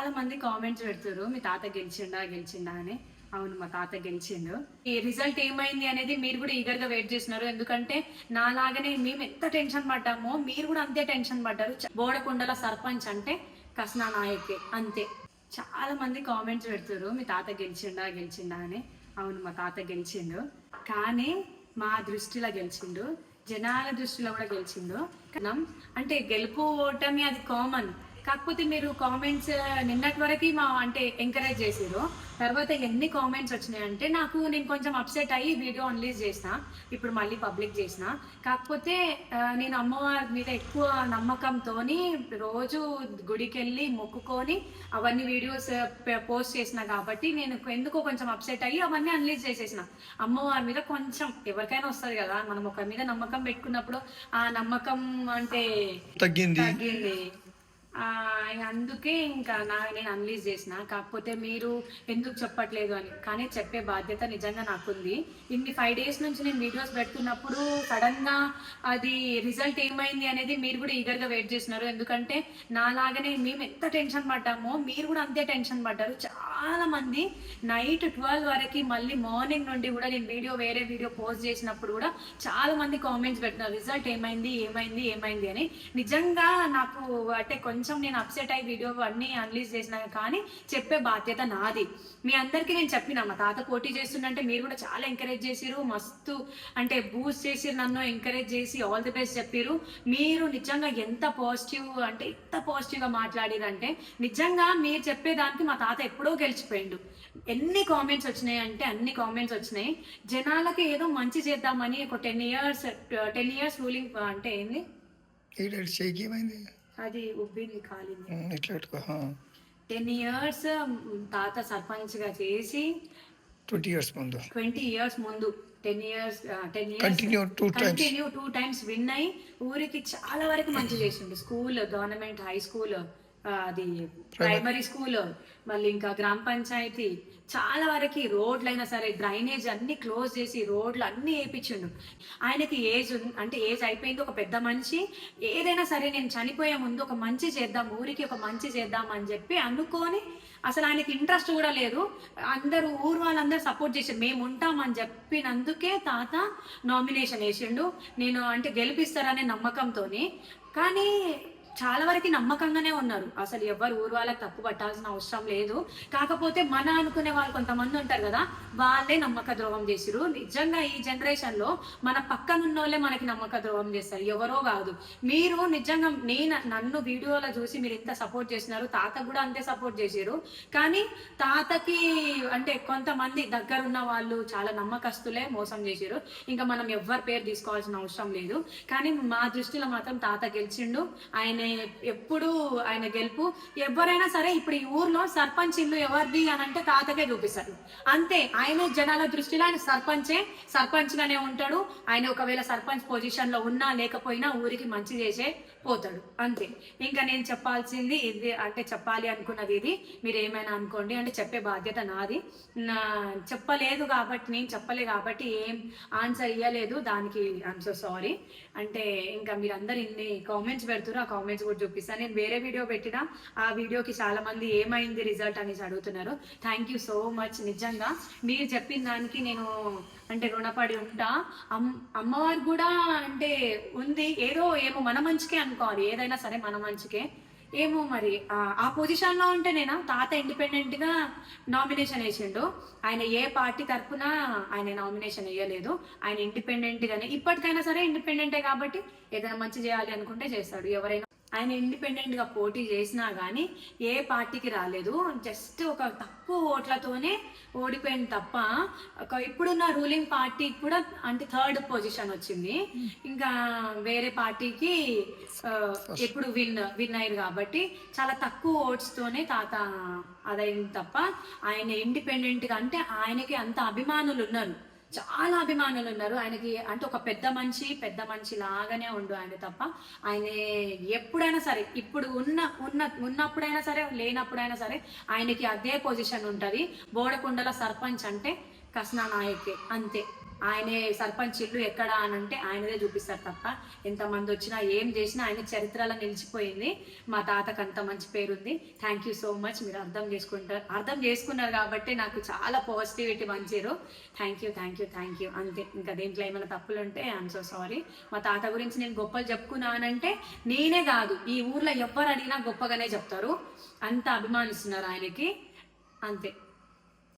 చాలా మంది కామెంట్స్ పెడతారు మీ తాత గెలిచిండా అని. అవును, మా తాత గెలిచిండు. ఈ రిజల్ట్ ఏమైంది అనేది మీరు కూడా ఈగర్ గా వెయిట్ చేస్తున్నారు. ఎందుకంటే నాలాగనే మేము ఎంత టెన్షన్ పడ్డామో మీరు కూడా అంతే టెన్షన్ పడ్డారు. బోడకొండల సర్పంచ్ అంటే కస్నా నాయకే అంతే. చాలా మంది కామెంట్స్ పెడతారు మీ తాత గెలిచిండా అని. అవును, మా తాత గెలిచిండు. కానీ మా దృష్టిలో గెలిచిండు, జనాల దృష్టిలో కూడా గెలిచిండు. అంటే గెలుపు ఓటమి అది కామన్. కాకపోతే మీరు కామెంట్స్ నిన్నటి వరకు మా అంటే ఎంకరేజ్ చేసారు. తర్వాత ఎన్ని కామెంట్స్ వచ్చినాయి అంటే నేను కొంచెం అప్సెట్ అయ్యి వీడియో అన్లీజ్ చేసిన, ఇప్పుడు మళ్ళీ పబ్లిక్ చేసిన. కాకపోతే నేను అమ్మవారి మీద ఎక్కువ నమ్మకంతో రోజు గుడికి వెళ్ళి మొక్కుకొని అవన్నీ వీడియోస్ పోస్ట్ చేసిన కాబట్టి నేను ఎందుకో కొంచెం అప్సెట్ అయ్యి అవన్నీ అన్లీజ్ చేసేసిన. అమ్మవారి మీద కొంచెం ఎవరికైనా వస్తుంది కదా, మనం ఒకరి మీద నమ్మకం పెట్టుకున్నప్పుడు ఆ నమ్మకం అంటే తగ్గింది. అందుకే ఇంకా నేను అనలైజ్ చేసిన. కాకపోతే మీరు ఎందుకు చెప్పట్లేదు అని. కానీ చెప్పే బాధ్యత నిజంగా నాకుంది. ఇన్ని 5 days నుంచి నేను వీడియోస్ పెడుతున్నప్పుడు సడన్ గా అది రిజల్ట్ ఏమైంది అనేది మీరు కూడా ఈగర్ గా వెయిట్ చేస్తున్నారు. ఎందుకంటే నాలాగనే మేము ఎంత టెన్షన్ పడ్డామో మీరు కూడా అంతే టెన్షన్ పడ్డారు. చాలా మంది నైట్ 12 వరకు మళ్ళీ మార్నింగ్ నుండి కూడా నేను వేరే వీడియో పోస్ట్ చేసినప్పుడు కూడా చాలా మంది కామెంట్స్ పెట్టినారు రిజల్ట్ ఏమైంది అని. నిజంగా నాకు అంటే కొంచెం నేను అప్సెట్ అయ్యి వీడియో అన్ని అనలైజ్ చేసినా కానీ చెప్పే బాధ్యత నాది. మీ అందరికీ నేను చెప్పిన మా తాత పోటీ చేస్తుందంటే మీరు కూడా చాలా ఎంకరేజ్ చేసిరు, మస్తు అంటే బూస్ట్ చేసిరు, నన్ను ఎంకరేజ్ చేసి ఆల్ ది బెస్ట్ చెప్పిరు. మీరు నిజంగా ఎంత పాజిటివ్గా మాట్లాడిరంటే నిజంగా మీరు చెప్పేదానికి మా తాత ఎప్పుడో గెలిచిపోయిండు. ఎన్ని కామెంట్స్ వచ్చినాయి అంటే అన్ని కామెంట్స్ వచ్చినాయి. జనాలకి ఏదో మంచి చేద్దామని ఒక 10 years రూలింగ్ అంటే ఏంది అది ఉబ్బింది కాలింది. 10 years తాత సర్పంచ్ గా చేసి 20 years ముందు 10 years కంటిన్యూ 2 times విన్ అయ్యి ఊరికి చాలా వరకు మంచి చేసిండు. స్కూల్, గవర్నమెంట్ హై స్కూల్, అది ప్రైమరీ స్కూల్, మళ్ళీ ఇంకా గ్రామ పంచాయతీ, చాలా వరకు రోడ్లైనా సరే డ్రైనేజ్ అన్ని క్లోజ్ చేసి రోడ్లు అన్ని వేయించిండు. ఆయనకి ఏజ్ అయిపోయింది, ఒక పెద్ద మనిషి. ఏదైనా సరే నేను చనిపోయే ముందు ఒక మంచి చేద్దాం, ఊరికి ఒక మంచి చేద్దాం అని చెప్పి అనుకొని అసలు ఆయనకి ఇంట్రెస్ట్ కూడా లేదు. ఊరు వాళ్ళందరూ సపోర్ట్ చేసి మేము ఉంటామని చెప్పినందుకే తాత నామినేషన్ వేసిండు. నేను అంటే గెలిపిస్తారనే నమ్మకంతో. కానీ చాలా వరకు నమ్మకంగానే ఉన్నారు. అసలు ఎవరు ఊరు వాళ్ళకి తప్పు పట్టాల్సిన అవసరం లేదు. కాకపోతే మన అనుకునే వాళ్ళు కొంతమంది ఉంటారు కదా, వాళ్ళే నమ్మక ద్రోహం చేసిరు. నిజంగా ఈ జనరేషన్ లో మన పక్కనున్న వాళ్ళే మనకి నమ్మక ద్రోహం చేస్తారు, ఎవరో కాదు. మీరు నిజంగా నన్ను వీడియోలో చూసి మీరు ఇంత సపోర్ట్ చేసినారు, తాత కూడా అంతే సపోర్ట్ చేసిరు. కానీ తాతకి అంటే కొంతమంది దగ్గరున్న వాళ్ళు చాలా నమ్మకస్తులే మోసం చేసిరు. ఇంకా మనం ఎవరి పేరు తీసుకోవాల్సిన అవసరం లేదు. కానీ మా దృష్టిలో మాత్రం తాత గెలిచిండు. ఎప్పుడు ఆయన గెలుపు. ఎవరైనా సరే ఇప్పుడు ఈ ఊర్లో సర్పంచ్ ఇల్లు ఎవరిది అని అంటే తాతకే చూపిస్తారు అంతే. ఆయన జనాల దృష్టిలో ఆయన సర్పంచ్ గానే ఉంటాడు. ఆయన ఒకవేళ సర్పంచ్ పొజిషన్ లో ఉన్నా లేకపోయినా ఊరికి మంచి చేసే పోతాడు అంతే. ఇంకా నేను చెప్పాల్సింది ఇది, అంటే చెప్పాలి అనుకున్నది ఇది. మీరు ఏమైనా అనుకోండి, అంటే చెప్పే బాధ్యత నాది. నేను చెప్పలే కాబట్టి ఏం ఆన్సర్ ఇవ్వలేదు, దానికి ఐఎమ్ సో సారీ. అంటే ఇంకా మీరందరు ఇన్ని కామెంట్స్ పెడుతున్నారు, ఆ కామెంట్స్ కూడా చూపిస్తాను. నేను వేరే వీడియో పెట్టినా ఆ వీడియోకి చాలా మంది ఏమైంది రిజల్ట్ అనేసి అడుగుతున్నారు. Thank you so much. నిజంగా మీరు చెప్పిన దానికి నేను అంటే రుణపడి ఉంటా. అమ్మవారు కూడా అంటే ఉంది, ఏమో మన మంచికే అనుకోవాలి, ఏదైనా సరే మన మంచికే. ఏమో మరి ఆ పొజిషన్ లో ఉంటే నేనా తాత ఇండిపెండెంట్ గా నామినేషన్ వేసిండు. ఆయన ఏ పార్టీ తరఫున ఆయన నామినేషన్ వేయలేదు. ఆయన ఇండిపెండెంట్ గానే, ఇప్పటికైనా సరే ఇండిపెండెంటే కాబట్టి ఏదైనా మంచి చేయాలి అనుకుంటే చేస్తాడు. ఎవరైనా ఆయన ఇండిపెండెంట్ గా పోటీ చేసినా గానీ ఏ పార్టీకి రాలేదు. జస్ట్ ఒక తక్కువ ఓట్లతోనే ఓడిపోయింది తప్ప ఇప్పుడున్న రూలింగ్ పార్టీకి కూడా అంటే 3rd పొజిషన్ వచ్చింది. ఇంకా వేరే పార్టీకి ఎప్పుడు విన్ అయ్యారు కాబట్టి చాలా తక్కువ ఓట్స్ తోనే తాత అదైంది తప్ప ఆయన ఇండిపెండెంట్ గా అంటే ఆయనకి అంత అభిమానులు ఉన్నారు, చాలా అభిమానులు ఉన్నారు ఆయనకి. అంటే ఒక పెద్ద మనిషి లాగానే ఉండు ఆయన తప్ప. ఆయన ఎప్పుడైనా సరే, ఇప్పుడు ఉన్నప్పుడైనా సరే లేనప్పుడైనా సరే ఆయనకి అదే పొజిషన్ ఉంటది. బోడకొండల సర్పంచ్ అంటే కస్నా నాయకే అంతే. ఆయనే సర్పంచ్ ఇల్లు ఎక్కడ అని అంటే ఆయనదే చూపిస్తారు తప్ప ఎంతమంది వచ్చినా ఏం చేసినా ఆయన చరిత్రలో నిలిచిపోయింది. మా తాతకు అంత మంచి పేరుంది. Thank you so much. మీరు అర్థం చేసుకున్నారు కాబట్టి నాకు చాలా పాజిటివిటీ పంచారు. థ్యాంక్ యూ అంతే. ఇంకా దీంట్లో ఏమైనా తప్పులు ఉంటే ఐఎమ్ సో సారీ. మా తాత గురించి నేను గొప్పలు చెప్పుకున్నానంటే నేనే కాదు, ఈ ఊర్లో ఎవ్వరు అడిగినా గొప్పగానే చెప్తారు. అంత అభిమానిస్తున్నారు ఆయనకి, అంతే.